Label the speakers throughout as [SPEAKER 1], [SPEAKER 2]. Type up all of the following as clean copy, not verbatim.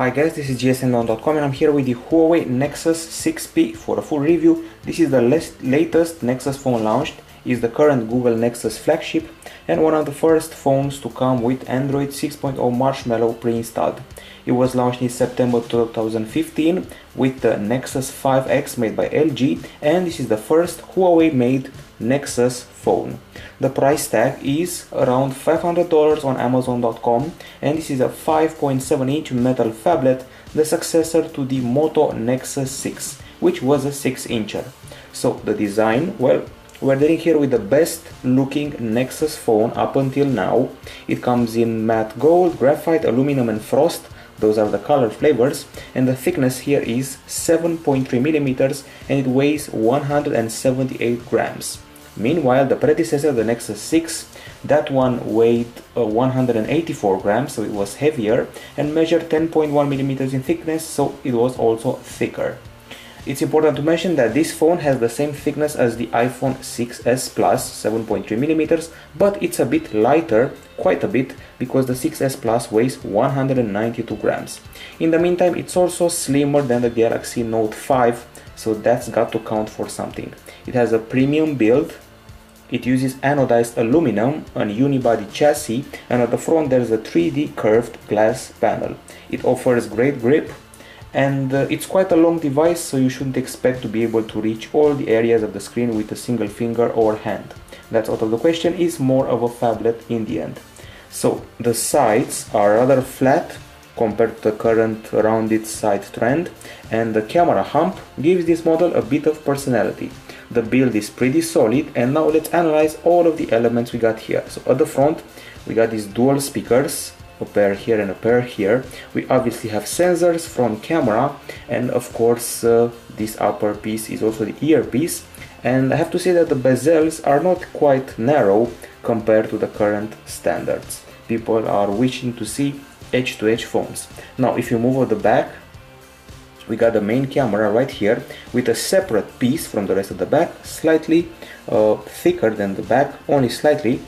[SPEAKER 1] Hi guys, this is GSMDome.com and I'm here with the Huawei Nexus 6P for a full review. This is the latest Nexus phone launched, is the current Google Nexus flagship and one of the first phones to come with Android 6.0 Marshmallow pre-installed. It was launched in September 2015 with the Nexus 5X made by LG, and this is the first Huawei made Nexus phone. The price tag is around $500 on Amazon.com, and this is a 5.7-inch metal phablet, the successor to the Moto Nexus 6, which was a 6-incher. So the design, well, we're dealing here with the best looking Nexus phone up until now. It comes in matte gold, graphite, aluminum and frost. Those are the color flavors, and the thickness here is 7.3 millimeters and it weighs 178 grams. Meanwhile, the predecessor, the Nexus 6, that one weighed 184 grams, so it was heavier, and measured 10.1 millimeters in thickness, so it was also thicker. It's important to mention that this phone has the same thickness as the iPhone 6s Plus, 7.3 millimeters, but it's a bit lighter, quite a bit, because the 6s Plus weighs 192 grams. In the meantime, it's also slimmer than the Galaxy Note 5, so that's got to count for something. It has a premium build. It uses anodized aluminum, a unibody chassis, and at the front there's a 3D curved glass panel. It offers great grip, and it's quite a long device, so you shouldn't expect to be able to reach all the areas of the screen with a single finger or hand. That's out of the question. It's more of a phablet in the end. So the sides are rather flat compared to the current rounded side trend, and the camera hump gives this model a bit of personality. The build is pretty solid, and now let's analyze all of the elements we got here. So at the front we got these dual speakers, a pair here and a pair here. We obviously have sensors, front camera, and of course this upper piece is also the earpiece. And I have to say that the bezels are not quite narrow compared to the current standards. People are wishing to see edge-to-edge phones. Now if you move on the back, we got the main camera right here with a separate piece from the rest of the back, slightly thicker than the back, only slightly.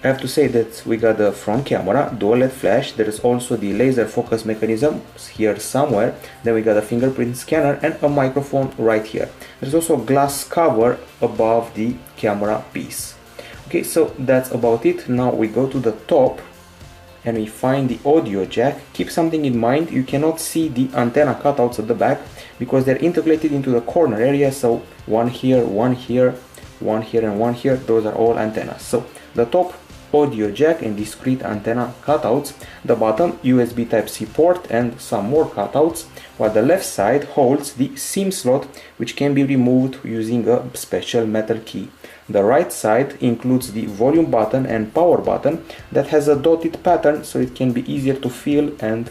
[SPEAKER 1] I have to say that we got the front camera, dual LED flash, there is also the laser focus mechanism here somewhere, then we got a fingerprint scanner and a microphone right here. There's also a glass cover above the camera piece. Okay, so that's about it. Now we go to the top and we find the audio jack. Keep something in mind, you cannot see the antenna cutouts at the back because they're integrated into the corner area, so one here, one here, one here and one here, those are all antennas. So the top, audio jack and discrete antenna cutouts, the bottom USB Type-C port and some more cutouts, while the left side holds the SIM slot, which can be removed using a special metal key. The right side includes the volume button and power button that has a dotted pattern, so it can be easier to feel and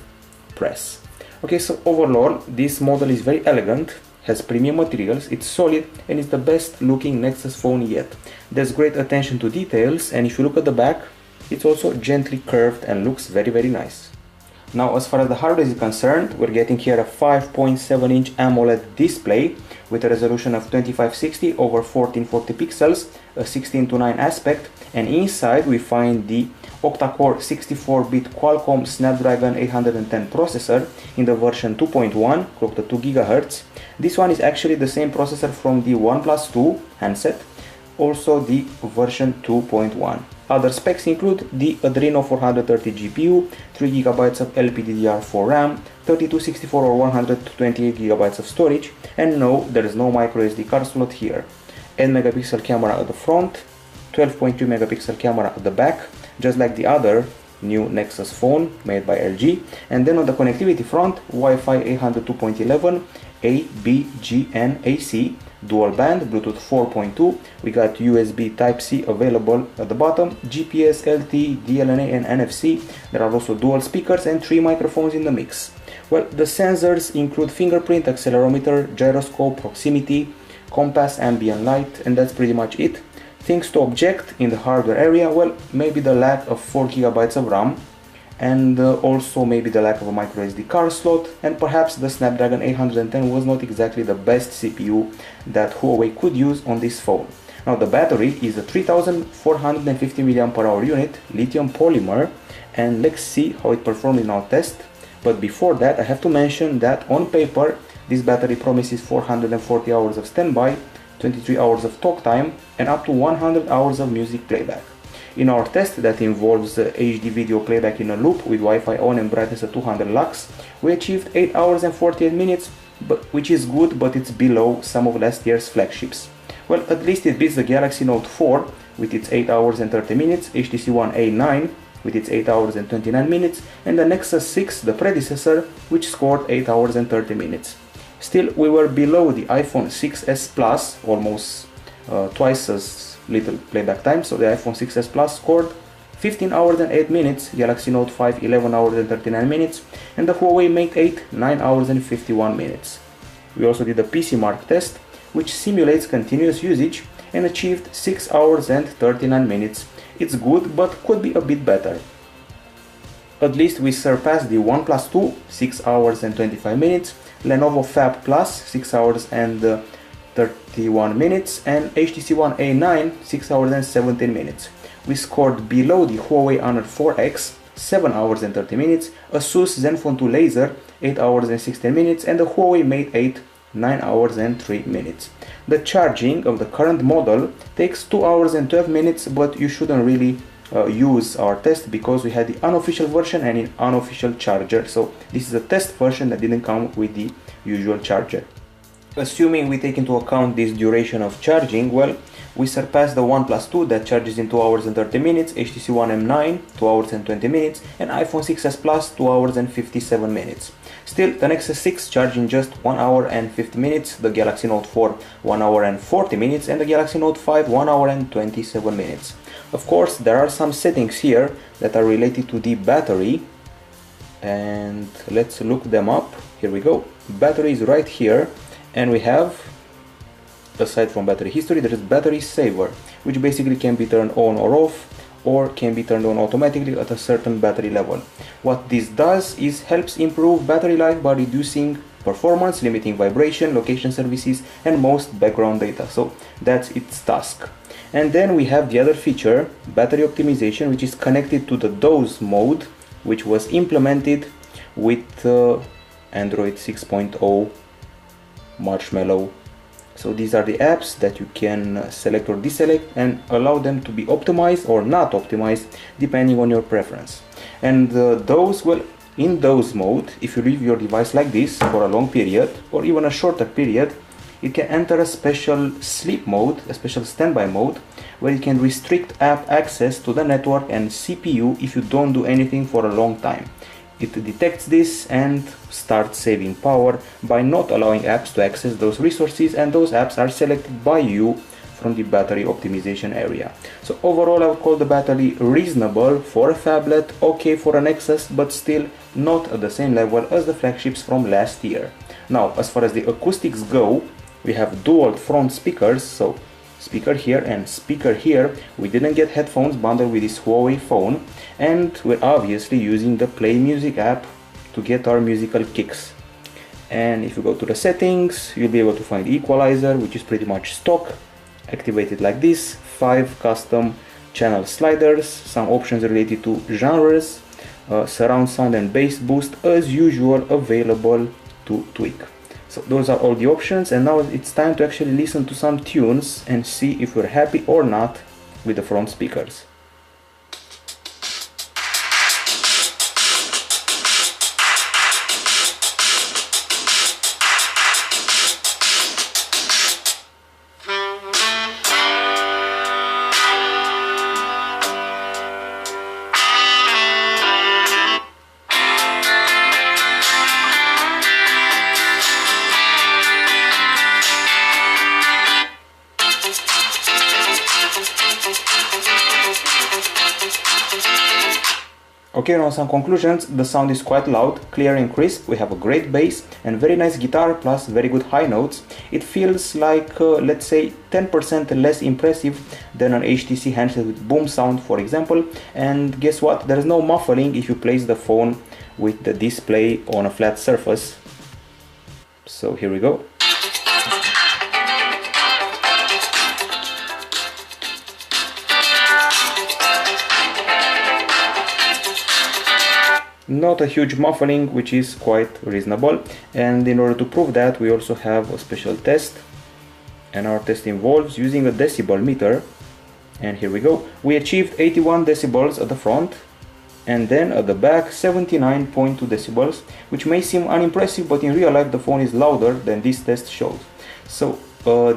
[SPEAKER 1] press. Okay, so overall this model is very elegant, has premium materials, it's solid, and it's the best looking Nexus phone yet. There's great attention to details, and if you look at the back, it's also gently curved and looks very nice. Now as far as the hardware is concerned, we're getting here a 5.7-inch AMOLED display with a resolution of 2560 over 1440 pixels, a 16:9 aspect, and inside we find the octa-core 64-bit Qualcomm Snapdragon 810 processor in the version 2.1, clocked at 2 GHz. This one is actually the same processor from the OnePlus 2 handset, also the version 2.1. Other specs include the Adreno 430 GPU, 3 GB of LPDDR4 RAM, 3264 or 128 GB of storage, and no, there is no microSD card slot here. 8-megapixel camera at the front, 12.3 megapixel camera at the back, just like the other new Nexus phone made by LG. And then on the connectivity front, Wi-Fi 802.11, A, B, G and AC, dual band, Bluetooth 4.2, we got USB Type-C available at the bottom, GPS, LTE, DLNA and NFC. There are also dual speakers and 3 microphones in the mix. Well, the sensors include fingerprint, accelerometer, gyroscope, proximity, compass, ambient light, and that's pretty much it. Things to object in the hardware area, well, maybe the lack of 4 GB of RAM, and also maybe the lack of a microSD card slot, and perhaps the Snapdragon 810 was not exactly the best CPU that Huawei could use on this phone. Now the battery is a 3450 mAh unit, lithium polymer, and let's see how it performed in our test. But before that, I have to mention that on paper, this battery promises 440 hours of standby, 23 hours of talk time, and up to 100 hours of music playback. In our test that involves HD video playback in a loop with Wi-Fi on and brightness at 200 lux, we achieved 8 hours and 48 minutes, which is good, but it's below some of last year's flagships. Well, at least it beats the Galaxy Note 4 with its 8 hours and 30 minutes, HTC One A9 with its 8 hours and 29 minutes, and the Nexus 6, the predecessor, which scored 8 hours and 30 minutes. Still, we were below the iPhone 6s Plus, almost twice as little playback time, so the iPhone 6s Plus scored 15 hours and 8 minutes, Galaxy Note 5 11 hours and 39 minutes, and the Huawei Mate 8 9 hours and 51 minutes. We also did a PC Mark test, which simulates continuous usage and achieved 6 hours and 39 minutes. It's good, but could be a bit better. At least we surpassed the OnePlus 2, 6 hours and 25 minutes, Lenovo Fab Plus, 6 hours and 31 minutes, and HTC One A9, 6 hours and 17 minutes. We scored below the Huawei Honor 4X, 7 hours and 30 minutes, Asus Zenfone 2 Laser, 8 hours and 16 minutes, and the Huawei Mate 8, 9 hours and 3 minutes. The charging of the current model takes 2 hours and 12 minutes, but you shouldn't really use our test because we had the unofficial version and an unofficial charger. So this is a test version that didn't come with the usual charger. Assuming we take into account this duration of charging, well, we surpassed the OnePlus 2 that charges in 2 hours and 30 minutes, HTC One M9, 2 hours and 20 minutes, and iPhone 6s Plus, 2 hours and 57 minutes. Still, the Nexus 6 charged in just 1 hour and 50 minutes, the Galaxy Note 4 1 hour and 40 minutes, and the Galaxy Note 5 1 hour and 27 minutes. Of course, there are some settings here that are related to the battery, and let's look them up. Here we go. Battery is right here. And we have, aside from battery history, there is battery saver, which basically can be turned on or off, or can be turned on automatically at a certain battery level. What this does is helps improve battery life by reducing performance, limiting vibration, location services, and most background data. So that's its task. And then we have the other feature, battery optimization, which is connected to the dose mode, which was implemented with Android 6.0 Marshmallow. So these are the apps that you can select or deselect and allow them to be optimized or not optimized depending on your preference. And those, well, in dose mode, if you leave your device like this for a long period or even a shorter period, it can enter a special sleep mode, a special standby mode, where it can restrict app access to the network and CPU if you don't do anything for a long time. It detects this and starts saving power by not allowing apps to access those resources, and those apps are selected by you from the battery optimization area. So overall, I would call the battery reasonable for a phablet, okay for a Nexus, but still not at the same level as the flagships from last year. Now, as far as the acoustics go, we have dual front speakers, so speaker here and speaker here. We didn't get headphones bundled with this Huawei phone, and we're obviously using the Play Music app to get our musical kicks. And if you go to the settings, you'll be able to find equalizer, which is pretty much stock, activated like this, 5 custom channel sliders, some options related to genres, surround sound and bass boost as usual available to tweak. So those are all the options, and now it's time to actually listen to some tunes and see if we're happy or not with the front speakers. Okay, now some conclusions. The sound is quite loud, clear and crisp. We have a great bass and very nice guitar plus very good high notes. It feels like, let's say, 10% less impressive than an HTC handset with boom sound, for example. And guess what? There's no muffling if you place the phone with the display on a flat surface. So here we go. not a huge muffling, which is quite reasonable. And in order to prove that, we also have a special test, and our test involves using a decibel meter. And here we go. We achieved 81 decibels at the front, and then at the back 79.2 decibels, which may seem unimpressive, but in real life the phone is louder than this test shows. So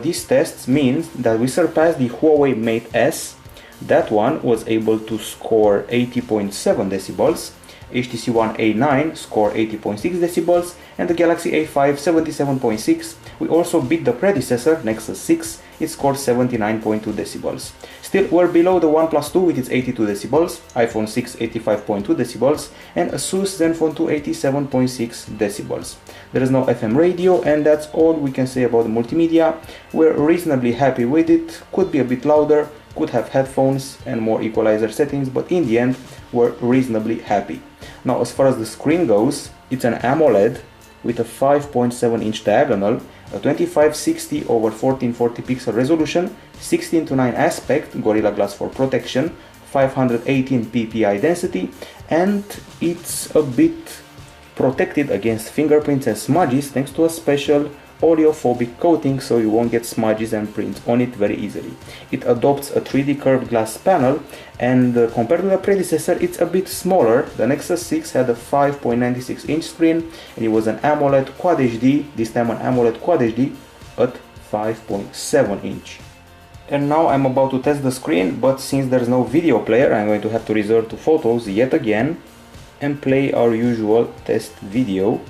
[SPEAKER 1] these tests means that we surpassed the Huawei Mate S. That one was able to score 80.7 decibels, HTC One A9 scored 80.6 decibels, and the Galaxy A5 77.6. We also beat the predecessor, Nexus 6, it scored 79.2 decibels. Still, we're below the OnePlus 2 with its 82 decibels, iPhone 6 85.2 decibels, and Asus Zenfone 2 87.6 decibels. There is no FM radio, and that's all we can say about the multimedia. We're reasonably happy with it, could be a bit louder, could have headphones and more equalizer settings, but in the end, we're reasonably happy. Now, as far as the screen goes, it's an AMOLED with a 5.7 inch diagonal, a 2560 over 1440 pixel resolution, 16:9 aspect, Gorilla Glass for protection, 518 ppi density, and it's a bit protected against fingerprints and smudges thanks to a special oleophobic coating, so you won't get smudges and prints on it very easily. It adopts a 3D curved glass panel, and compared to the predecessor, it's a bit smaller. The Nexus 6 had a 5.96 inch screen, and it was an AMOLED Quad HD, this time an AMOLED Quad HD at 5.7 inch. And now I'm about to test the screen, but since there's no video player, I'm going to have to resort to photos yet again and play our usual test video,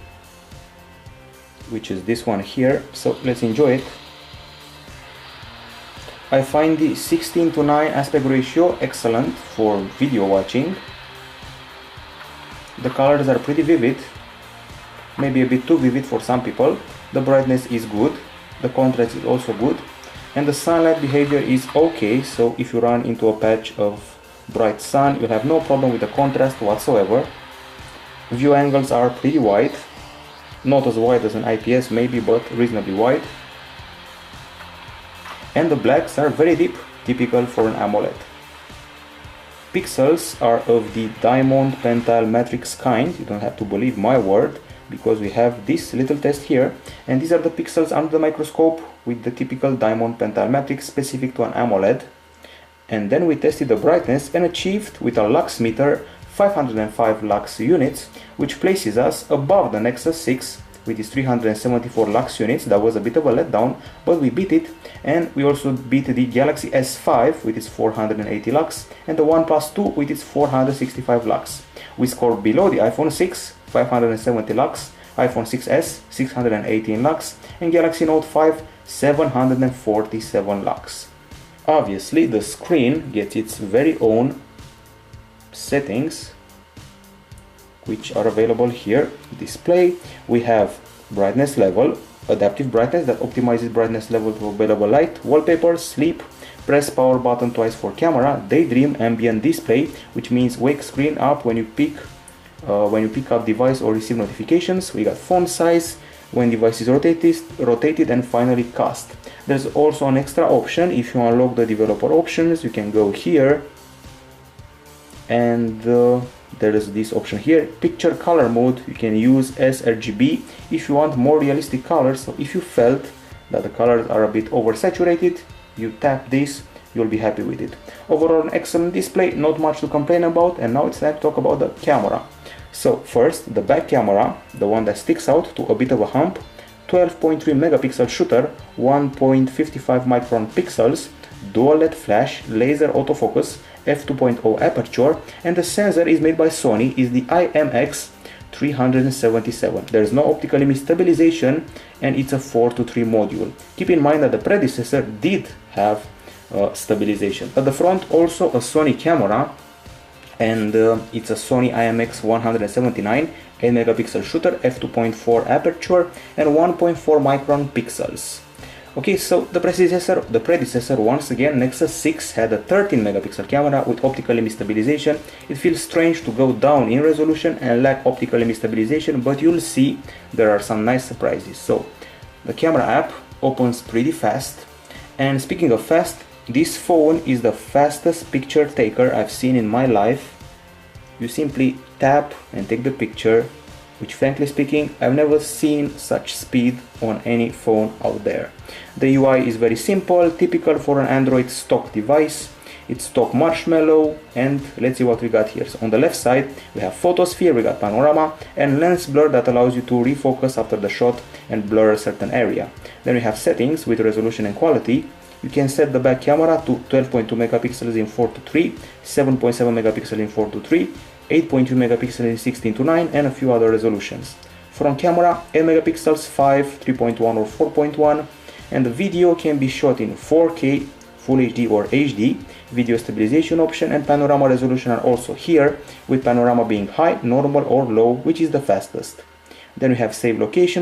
[SPEAKER 1] which is this one here. So let's enjoy it. I find the 16:9 aspect ratio excellent for video watching. The colors are pretty vivid, maybe a bit too vivid for some people. The brightness is good, the contrast is also good, and the sunlight behavior is okay. So if you run into a patch of bright sun, you'll have no problem with the contrast whatsoever. View angles are pretty wide, not as wide as an IPS maybe, but reasonably wide. And the blacks are very deep, typical for an AMOLED. Pixels are of the diamond pentile matrix kind. You don't have to believe my word, because we have this little test here, and these are the pixels under the microscope with the typical diamond pentile matrix specific to an AMOLED. And then we tested the brightness and achieved with our lux meter 505 lux units, which places us above the Nexus 6 with its 374 lux units. That was a bit of a letdown, but we beat it. And we also beat the Galaxy S5 with its 480 lux and the OnePlus 2 with its 465 lux. We scored below the iPhone 6, 570 lux, iPhone 6s, 618 lux, and Galaxy Note 5, 747 lux. Obviously, the screen gets its very own settings, which are available here. Display, we have brightness level, adaptive brightness that optimizes brightness level to available light, wallpaper, sleep, press power button twice for camera, daydream, ambient display, which means wake screen up when you pick up device or receive notifications. We got font size when device is rotated, and finally cast. There's also an extra option. If you unlock the developer options, you can go here, and there is this option here, picture color mode. You can use sRGB if you want more realistic colors. So if you felt that the colors are a bit oversaturated, you tap this, you'll be happy with it. Overall, an excellent display, not much to complain about. And now it's time to talk about the camera. So first, the back camera, the one that sticks out to a bit of a hump, 12.3 megapixel shooter, 1.55 micron pixels, dual LED flash, laser autofocus, f2.0 aperture, and the sensor is made by Sony, is the IMX377. There is no optical image stabilization, and it's a 4:3 module. Keep in mind that the predecessor did have stabilization. At the front, also a Sony camera, and it's a Sony IMX179, 8 megapixel shooter, f2.4 aperture, and 1.4 micron pixels. Okay, so the predecessor, once again, Nexus 6 had a 13 megapixel camera with optical image stabilization. It feels strange to go down in resolution and lack optical image stabilization, but you'll see there are some nice surprises. So the camera app opens pretty fast, and speaking of fast, this phone is the fastest picture taker I've seen in my life. You simply tap and take the picture, which frankly speaking, I've never seen such speed on any phone out there. The UI is very simple, typical for an Android stock device. It's stock marshmallow, and let's see what we got here. So on the left side we have photosphere, we got panorama and lens blur that allows you to refocus after the shot and blur a certain area. Then we have settings with resolution and quality. You can set the back camera to 12.2 megapixels in 4:3, 7.7 megapixels in 4:3, 8.2 megapixels in 16:9 and a few other resolutions. Front camera 8 megapixels, 5, 3.1 or 4.1, and the video can be shot in 4K, Full HD or HD. Video stabilization option and panorama resolution are also here, with panorama being high, normal or low, which is the fastest. Then we have save location.